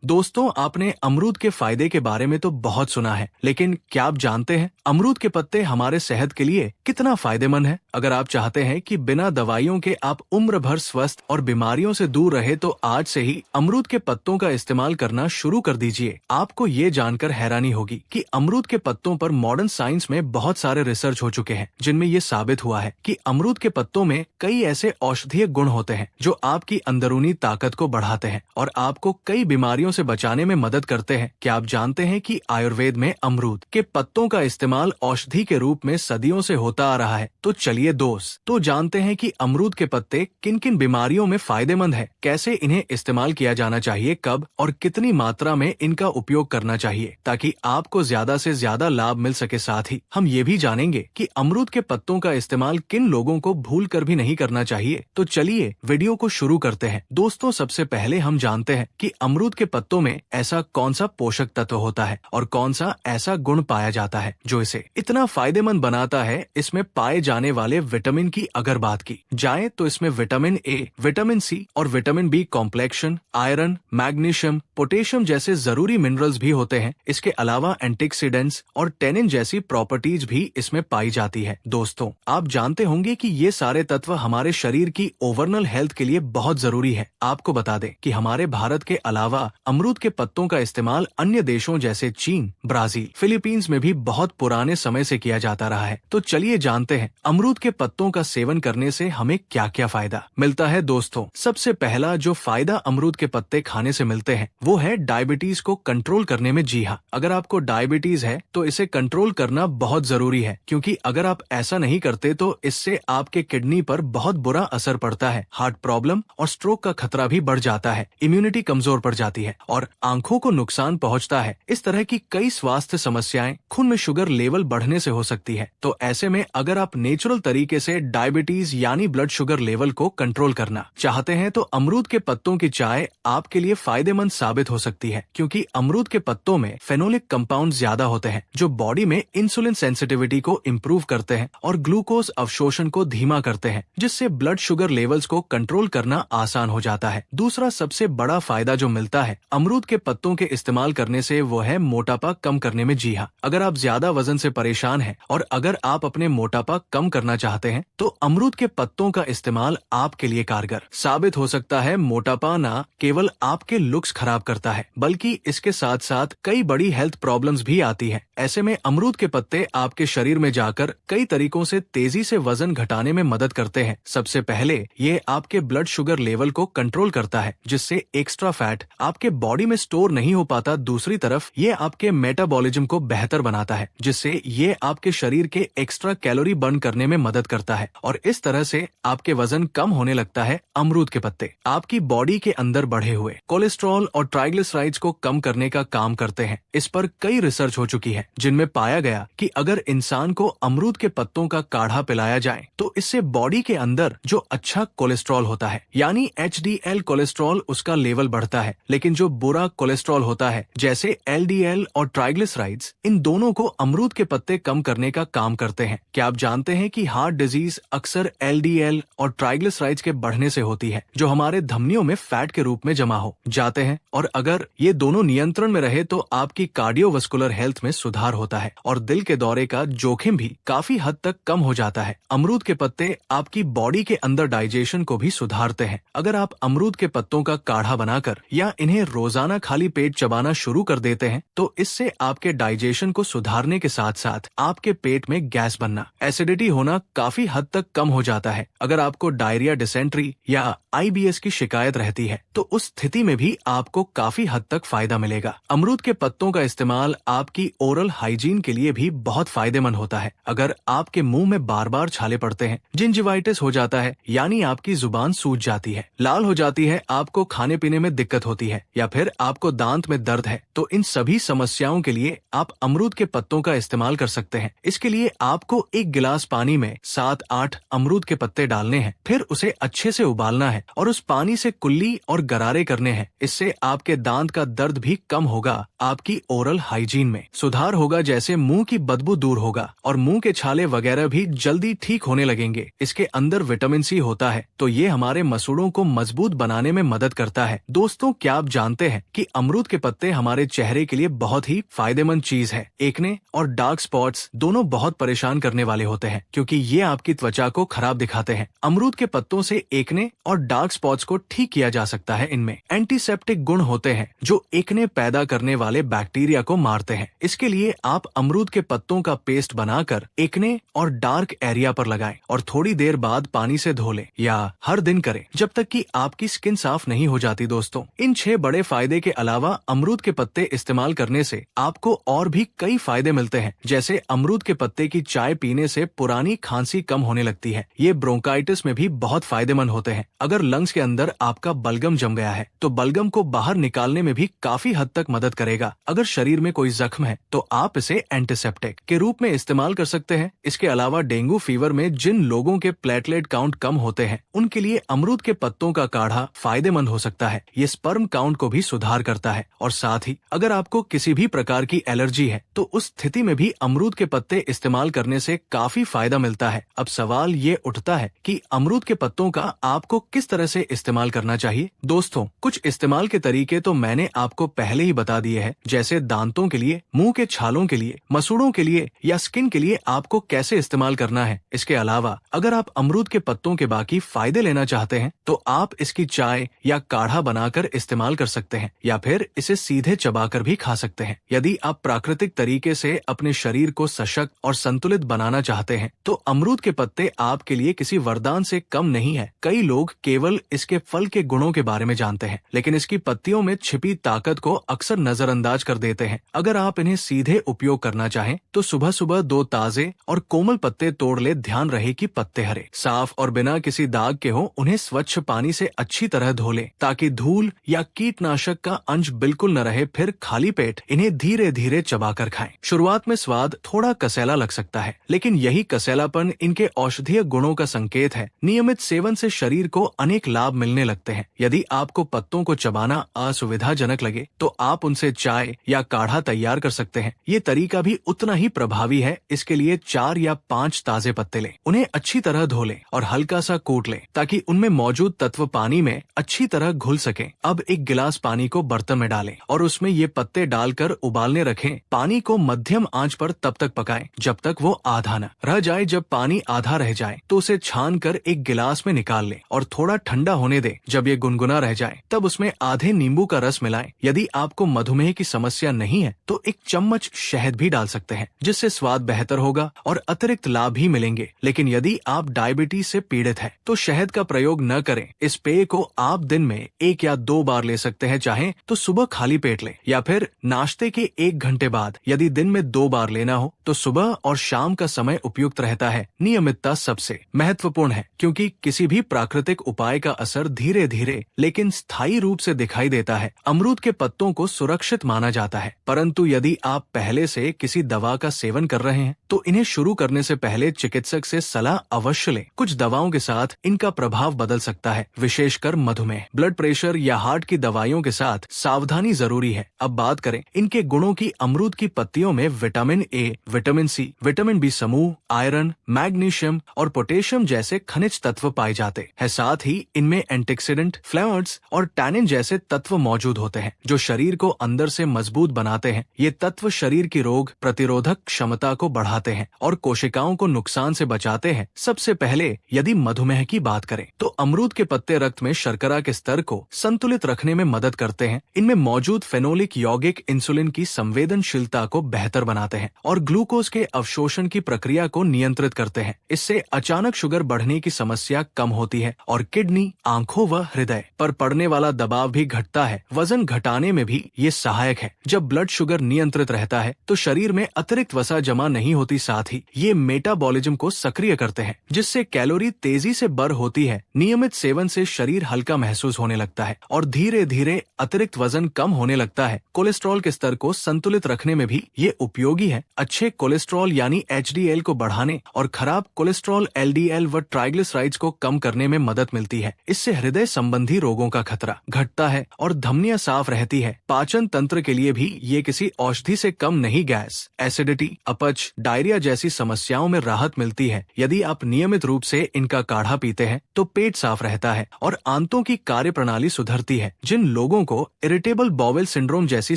दोस्तों, आपने अमरूद के फायदे के बारे में तो बहुत सुना है, लेकिन क्या आप जानते हैं अमरूद के पत्ते हमारे सेहत के लिए कितना फायदेमंद है? अगर आप चाहते हैं कि बिना दवाइयों के आप उम्र भर स्वस्थ और बीमारियों से दूर रहे, तो आज से ही अमरूद के पत्तों का इस्तेमाल करना शुरू कर दीजिए। आपको ये जानकर हैरानी होगी कि अमरूद के पत्तों पर मॉडर्न साइंस में बहुत सारे रिसर्च हो चुके हैं, जिनमें ये साबित हुआ है कि अमरूद के पत्तों में कई ऐसे औषधीय गुण होते हैं जो आपकी अंदरूनी ताकत को बढ़ाते हैं और आपको कई बीमारियों से बचाने में मदद करते हैं। क्या आप जानते हैं कि आयुर्वेद में अमरूद के पत्तों का इस्तेमाल औषधि के रूप में सदियों से होता आ रहा है? तो चलिए तो जानते हैं कि अमरूद के पत्ते किन किन बीमारियों में फायदेमंद है, कैसे इन्हें इस्तेमाल किया जाना चाहिए, कब और कितनी मात्रा में इनका उपयोग करना चाहिए, ताकि आपको ज्यादा से ज्यादा लाभ मिल सके। साथ ही हम ये भी जानेंगे कि अमरूद के पत्तों का इस्तेमाल किन लोगों को भूल कर भी नहीं करना चाहिए। तो चलिए वीडियो को शुरू करते हैं। दोस्तों, सबसे पहले हम जानते हैं कि अमरूद के पत्तों में ऐसा कौन सा पोषक तत्व होता है और कौन सा ऐसा गुण पाया जाता है जो इसे इतना फायदेमंद बनाता है। इसमें पाए जाने वाले विटामिन की अगर बात की जाए तो इसमें विटामिन ए, विटामिन सी और vitamin B complexion, iron, magnesium, potassium जैसे जरूरी मिनरल्स भी होते हैं। इसके अलावा एंटीऑक्सीडेंट्स और टेनिन जैसी प्रॉपर्टीज भी इसमें पाई जाती है। दोस्तों, आप जानते होंगे कि ये सारे तत्व हमारे शरीर की ओवरऑल हेल्थ के लिए बहुत जरूरी है। आपको बता दें कि हमारे भारत के अलावा अमरूद के पत्तों का इस्तेमाल अन्य देशों जैसे चीन, ब्राजील, फिलीपींस में भी बहुत पुराने समय से किया जाता रहा है। तो चलिए जानते हैं अमरूद के पत्तों का सेवन करने से हमें क्या क्या फायदा मिलता है। दोस्तों, सबसे पहला जो फायदा अमरूद के पत्ते खाने से मिलते हैं वो है डायबिटीज को कंट्रोल करने में। जी हाँ, अगर आपको डायबिटीज है तो इसे कंट्रोल करना बहुत जरूरी है, क्योंकि अगर आप ऐसा नहीं करते तो इससे आपके किडनी पर बहुत बुरा असर पड़ता है। हार्ट प्रॉब्लम और स्ट्रोक का खतरा भी बढ़ जाता है, इम्यूनिटी कमजोर पड़ जाती है और आंखों को नुकसान पहुंचता है। इस तरह की कई स्वास्थ्य समस्याएं खून में शुगर लेवल बढ़ने से हो सकती है। तो ऐसे में अगर आप नेचुरल तरीके से डायबिटीज यानी ब्लड शुगर लेवल को कंट्रोल करना चाहते हैं तो अमरूद के पत्तों की चाय आपके लिए फायदेमंद साबित हो सकती है, क्योंकि अमरूद के पत्तों में फेनोलिक कंपाउंड ज्यादा होते हैं जो बॉडी में इंसुलिन सेंसिटिविटी को इम्प्रूव करते हैं और ग्लूकोज अवशोषण को धीमा करते हैं, जिससे ब्लड शुगर लेवल्स को कंट्रोल करना आसान हो जाता है। दूसरा सबसे बड़ा फायदा जो मिलता है अमरूद के पत्तों के इस्तेमाल करने से वो है मोटापा कम करने में। जी हाँ, अगर आप ज्यादा वजन से परेशान हैं और अगर आप अपने मोटापा कम करना चाहते हैं तो अमरूद के पत्तों का इस्तेमाल आपके लिए कारगर साबित हो सकता है। मोटापा न केवल आपके लुक्स खराब करता है, बल्कि इसके साथ साथ कई बड़ी हेल्थ प्रॉब्लम्स भी आती है। ऐसे में अमरूद के पत्ते आपके शरीर में जाकर कई तरीकों से तेजी से वजन घटाने में मदद करते हैं। सबसे पहले ये आपके ब्लड शुगर लेवल को कंट्रोल करता है, जिससे एक्स्ट्रा फैट आपके बॉडी में स्टोर नहीं हो पाता। दूसरी तरफ ये आपके मेटाबॉलिज्म को बेहतर बनाता है, जिससे ये आपके शरीर के एक्स्ट्रा कैलोरी बर्न करने में मदद करता है और इस तरह से आपके वजन कम होने लगता है। अमरूद के पत्ते आपकी बॉडी के अंदर बढ़े हुए कोलेस्ट्रॉल और ट्राइग्लिसराइड्स को कम करने का काम करते हैं। इस पर कई रिसर्च हो चुकी है, जिनमें पाया गया कि अगर इंसान को अमरूद के पत्तों का काढ़ा पिलाया जाए तो इससे बॉडी के अंदर जो अच्छा कोलेस्ट्रॉल होता है यानी HDL कोलेस्ट्रॉल उसका लेवल बढ़ता है, लेकिन जो बुरा कोलेस्ट्रॉल होता है जैसे LDL और ट्राइग्लिसराइड्स, इन दोनों को अमरूद के पत्ते कम करने का काम करते हैं। क्या आप जानते हैं कि हार्ट डिजीज अक्सर LDL और ट्राइग्लिसराइड्स के बढ़ने से होती है, जो हमारे धमनियों में फैट के रूप में जमा हो जाते हैं, और अगर ये दोनों नियंत्रण में रहे तो आपकी कार्डियोवास्कुलर हेल्थ में सुधार होता है और दिल के दौरे का जोखिम भी काफी हद तक कम हो जाता है। अमरूद के पत्ते आपकी बॉडी के अंदर डाइजेशन को भी सुधारते हैं। अगर आप अमरूद के पत्तों का काढ़ा बनाकर या इन्हें रोजाना खाली पेट चबाना शुरू कर देते हैं तो इससे आपके डाइजेशन को सुधारने के साथ साथ आपके पेट में गैस बनना, एसिडिटी होना काफी हद तक कम हो जाता है। अगर आपको डायरिया, डिसेंट्री या IBS की शिकायत रहती है तो उस स्थिति में भी आपको काफी हद तक फायदा मिलेगा। अमरूद के पत्तों का इस्तेमाल आपकी ओरल हाइजीन के लिए भी बहुत फायदेमंद होता है। अगर आपके मुंह में बार बार छाले पड़ते हैं, जिंजिवाइटिस हो जाता है यानी आपकी जुबान सूज जाती है, लाल हो जाती है, आपको खाने पीने में दिक्कत होती है या फिर आपको दांत में दर्द है, तो इन सभी समस्याओं के लिए आप अमरूद के पत्तों का इस्तेमाल कर सकते हैं। इसके लिए आपको एक गिलास पानी में 7-8 अमरूद के पत्ते डालने हैं, फिर उसे अच्छे से उबालना है और उस पानी से कुल्ली और गरारे करने हैं। इससे आपके दांत का दर्द भी कम होगा, आपकी ओरल हाइजीन में सुधार होगा, जैसे मुंह की बदबू दूर होगा और मुंह के छाले वगैरह भी जल्दी ठीक होने लगेंगे। इसके अंदर विटामिन C होता है, तो ये हमारे मसूड़ों को मजबूत बनाने में मदद करता है। दोस्तों, क्या आप जानते जानते हैं कि अमरूद के पत्ते हमारे चेहरे के लिए बहुत ही फायदेमंद चीज है। एक्ने और डार्क स्पॉट्स दोनों बहुत परेशान करने वाले होते हैं क्योंकि ये आपकी त्वचा को खराब दिखाते हैं। अमरूद के पत्तों से एक्ने और डार्क स्पॉट्स को ठीक किया जा सकता है। इनमें एंटीसेप्टिक गुण होते हैं जो एक्ने पैदा करने वाले बैक्टीरिया को मारते हैं। इसके लिए आप अमरूद के पत्तों का पेस्ट बनाकर एक्ने और डार्क एरिया पर लगाएं और थोड़ी देर बाद पानी से धो लें या हर दिन करें जब तक कि आपकी स्किन साफ नहीं हो जाती। दोस्तों, इन 6 बड़े फायदे के अलावा अमरूद के पत्ते इस्तेमाल करने से आपको और भी कई फायदे मिलते हैं। जैसे अमरूद के पत्ते की चाय पीने से पुरानी खांसी कम होने लगती है। ये ब्रोंकाइटिस में भी बहुत फायदेमंद होते हैं। अगर लंग्स के अंदर आपका बलगम जम गया है तो बलगम को बाहर निकालने में भी काफी हद तक मदद करेगा। अगर शरीर में कोई जख्म है तो आप इसे एंटीसेप्टिक के रूप में इस्तेमाल कर सकते हैं। इसके अलावा डेंगू फीवर में जिन लोगों के प्लेटलेट काउंट कम होते हैं उनके लिए अमरूद के पत्तों का काढ़ा फायदेमंद हो सकता है। ये स्पर्म काउंट को भी सुधार करता है और साथ ही अगर आपको किसी भी प्रकार की एलर्जी है तो उस स्थिति में भी अमरूद के पत्ते इस्तेमाल करने से काफी फायदा मिलता है। अब सवाल ये उठता है कि अमरूद के पत्तों का आपको किस तरह से इस्तेमाल करना चाहिए। दोस्तों, कुछ इस्तेमाल के तरीके तो मैंने आपको पहले ही बता दिए हैं, जैसे दांतों के लिए, मुंह के छालों के लिए, मसूड़ों के लिए या स्किन के लिए आपको कैसे इस्तेमाल करना है। इसके अलावा अगर आप अमरूद के पत्तों के बाकी फायदे लेना चाहते हैं तो आप इसकी चाय या काढ़ा बनाकर इस्तेमाल कर सकते हैं या फिर इसे सीधे चबाकर भी खा सकते हैं। यदि आप प्राकृतिक तरीके से अपने शरीर को सशक्त और संतुलित बनाना चाहते हैं तो अमरूद के पत्ते आपके लिए किसी वरदान से कम नहीं है। कई लोग केवल इसके फल के गुणों के बारे में जानते हैं लेकिन इसकी पत्तियों में छिपी ताकत को अक्सर नजरअंदाज कर देते हैं। अगर आप इन्हें सीधे उपयोग करना चाहें तो सुबह सुबह 2 ताजे और कोमल पत्ते तोड़ ले। ध्यान रहे कि पत्ते हरे, साफ और बिना किसी दाग के हो। उन्हें स्वच्छ पानी से अच्छी तरह धो लें ताकि धूल या कीटनाशक का अंश बिल्कुल न रहे। फिर खाली पेट इन्हें धीरे धीरे चबाकर खाएं। शुरुआत में स्वाद थोड़ा कसैला लग सकता है लेकिन यही कसैलापन इनके औषधीय गुणों का संकेत है। नियमित सेवन से शरीर को अनेक लाभ मिलने लगते हैं। यदि आपको पत्तों को चबाना असुविधाजनक लगे तो आप उनसे चाय या काढ़ा तैयार कर सकते हैं। ये तरीका भी उतना ही प्रभावी है। इसके लिए 4 या 5 ताजे पत्ते लें, उन्हें अच्छी तरह धो लें और हल्का सा कूट लें ताकि उनमें मौजूद तत्व पानी में अच्छी तरह घुल सकें। अब एक गिलास पानी को बर्तन में डालें और उसमें ये पत्ते डालकर उबालने रखें। पानी को मध्यम आंच पर तब तक पकाएं जब तक वो आधा न रह जाए। जब पानी आधा रह जाए तो उसे छान कर एक गिलास में निकाल लें और थोड़ा ठंडा होने दें। जब ये गुनगुना रह जाए तब उसमें आधे नींबू का रस मिलाएं। यदि आपको मधुमेह की समस्या नहीं है तो 1 चम्मच शहद भी डाल सकते हैं जिससे स्वाद बेहतर होगा और अतिरिक्त लाभ भी मिलेंगे। लेकिन यदि आप डायबिटीज से पीड़ित हैं तो शहद का प्रयोग न करें। इस पेय को आप दिन में 1 या 2 बार ले सकते हैं। चाहें तो सुबह खाली पेट लें या फिर नाश्ते के 1 घंटे बाद। यदि दिन में 2 बार लेना हो तो सुबह और शाम का समय उपयुक्त रहता है। नियमितता सबसे महत्वपूर्ण है क्योंकि किसी भी प्राकृतिक उपाय का असर धीरे धीरे लेकिन स्थायी रूप से दिखाई देता है। अमरूद के पत्तों को सुरक्षित माना जाता है, परंतु यदि आप पहले से किसी दवा का सेवन कर रहे हैं तो इन्हें शुरू करने से पहले चिकित्सक से सलाह अवश्य लें। कुछ दवाओं के साथ इनका प्रभाव बदल सकता है, विशेषकर मधुमेह, ब्लड प्रेशर या हार्ट की दवाइयों के साथ सावधानी जरूरी है। अब बात करें इनके गुणों की। अमरूद की पत्तियों में vitamin A, vitamin C, vitamin B समूह, आयरन, मैग्नीशियम और पोटेशियम जैसे खनिज तत्व पाए जाते हैं। साथ ही इनमें एंटीऑक्सीडेंट, फ्लेवोनॉइड्स और टैनिन जैसे तत्व मौजूद होते हैं जो शरीर को अंदर से मजबूत बनाते हैं। ये तत्व शरीर की रोग प्रतिरोधक क्षमता को बढ़ाते हैं और कोशिकाओं को नुकसान से बचाते हैं। सबसे पहले यदि मधुमेह की बात करें तो अमरूद के पत्ते रक्त में शर्करा के स्तर को संतुलित रखने में मदद करते हैं। इनमें मौजूद फेनोलिक यौगिक इंसुलिन की संवेदनशीलता को बेहतर बनाते हैं और ग्लूकोज के अवशोषण की प्रक्रिया को नियंत्रित करते हैं। इससे अचानक शुगर बढ़ने की समस्या कम होती है और किडनी, आंखों व हृदय पर पड़ने वाला दबाव भी घटता है। वजन घटाने में भी ये सहायक है। जब ब्लड शुगर नियंत्रित रहता है तो शरीर में अतिरिक्त वसा जमा नहीं होती। साथ ही ये मेटाबॉलिज्म को सक्रिय करते हैं जिससे कैलोरी तेजी से बर्न होती है। नियमित सेवन से शरीर हल्का महसूस होने लगता है और धीरे धीरे अतिरिक्त वजन कम होने लगता है। कोलेस्ट्रॉल के स्तर को संतुलित रखने में भी ये उपयोगी है। अच्छे कोलेस्ट्रॉल यानी HDL को बढ़ाने और खराब कोलेस्ट्रॉल LDL व ट्राइग्लिसराइड्स को कम करने में मदद मिलती है। इससे हृदय संबंधी रोगों का खतरा घटता है और धमनियां साफ रहती है। पाचन तंत्र के लिए भी ये किसी औषधि से कम नहीं। गैस, एसिडिटी, अपच, डायरिया जैसी समस्याओं में राहत मिलती है। यदि आप नियमित रूप से इनका काढ़ा पीते हैं तो पेट साफ रहता है और आंतों की कार्यप्रणाली सुधरती है। जिन लोगों को इरिटेबल बाउल सिंड्रोम जैसी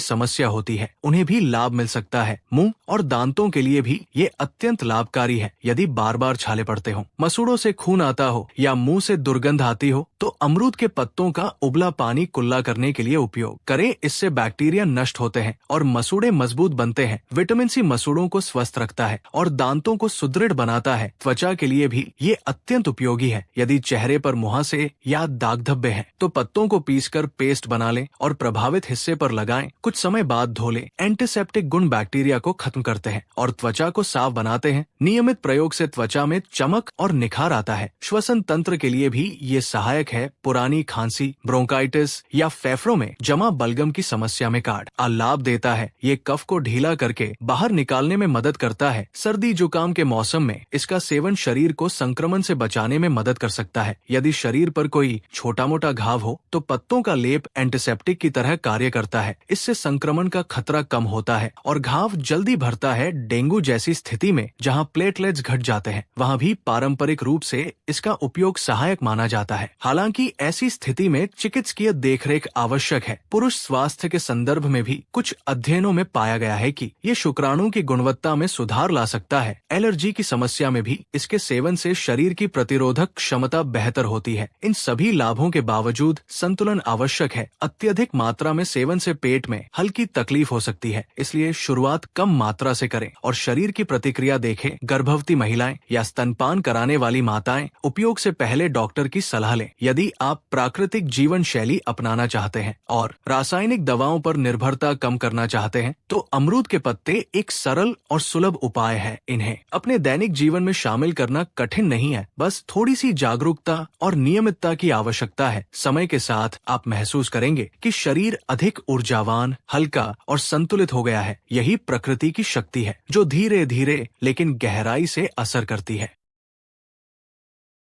समस्या होती है उन्हें भी लाभ मिल सकता है। मुंह और दांतों के लिए भी ये अत्यंत लाभकारी है। यदि बार बार छाले पड़ते हो, मसूड़ों से खून आता हो या मुंह से दुर्गंध आती हो तो अमरूद के पत्तों का उबला पानी कुल्ला करने के लिए उपयोग करें। इससे बैक्टीरिया नष्ट होते हैं और मसूड़े मजबूत बनते हैं। विटामिन सी मसूड़ों को स्वस्थ रखता है और दांतों को सुदृढ़ बनाता है। त्वचा के लिए भी ये अत्यंत उपयोगी है। यदि चेहरे पर मुहासे या दाग धब्बे हैं तो पत्तों को पीसकर पेस्ट बना लें और प्रभावित हिस्से पर लगाएं। कुछ समय बाद धो लें। एंटीसेप्टिक गुण बैक्टीरिया को खत्म करते हैं और त्वचा को साफ बनाते हैं। नियमित प्रयोग से त्वचा में चमक और निखार आता है। श्वसन तंत्र के लिए भी ये सहायक है। पुरानी खांसी, ब्रोंकाइटिस या फेफड़ों में जमा बलगम की समस्या में कार्ड लाभ देता है। ये कफ को ढीला करके बाहर निकालने में मदद करता है। सर्दी जुकाम के मौसम में इसका सेवन शरीर को संक्रमण से बचाने में मदद कर सकता है। यदि शरीर पर कोई छोटा मोटा घाव हो तो पत्तों का लेप एंटीसेप्टिक की तरह कार्य करता है। इससे संक्रमण का खतरा कम होता है और घाव जल्दी भरता है। डेंगू जैसी स्थिति में जहां प्लेटलेट्स घट जाते हैं वहां भी पारंपरिक रूप से इसका उपयोग सहायक माना जाता है। हालांकि ऐसी स्थिति में चिकित्सकीय देखरेख आवश्यक है। पुरुष स्वास्थ्य के संदर्भ में भी कुछ अध्ययनों में पाया गया है कि ये शुक्राणु की गुणवत्ता में सुधार ला सकता है। एलर्जी की समस्या में भी इसके सेवन से शरीर की प्रतिरोधक क्षमता बेहतर होती है। इन सभी लाभों के बावजूद संतुलन आवश्यक है। अत्यधिक मात्रा में सेवन से पेट में हल्की तकलीफ हो सकती है, इसलिए शुरुआत कम मात्रा से करें और शरीर की प्रतिक्रिया देखें। गर्भवती महिलाएं या स्तनपान कराने वाली माताएं उपयोग से पहले डॉक्टर की सलाह लें। यदि आप प्राकृतिक जीवन शैली अपनाना चाहते हैं और रासायनिक दवाओं पर निर्भरता कम करना चाहते हैं तो अमरूद के पत्ते एक सरल और सुलभ उपाय है। इन्हें अपने दैनिक जीवन में शामिल करना कठिन नहीं है, बस थोड़ी सी जागरूकता और नियमितता की आवश्यकता है। समय के साथ आप महसूस करेंगे कि शरीर अधिक ऊर्जावान, हल्का और संतुलित हो गया है। यही प्रकृति की शक्ति है जो धीरे धीरे लेकिन गहराई से असर करती है।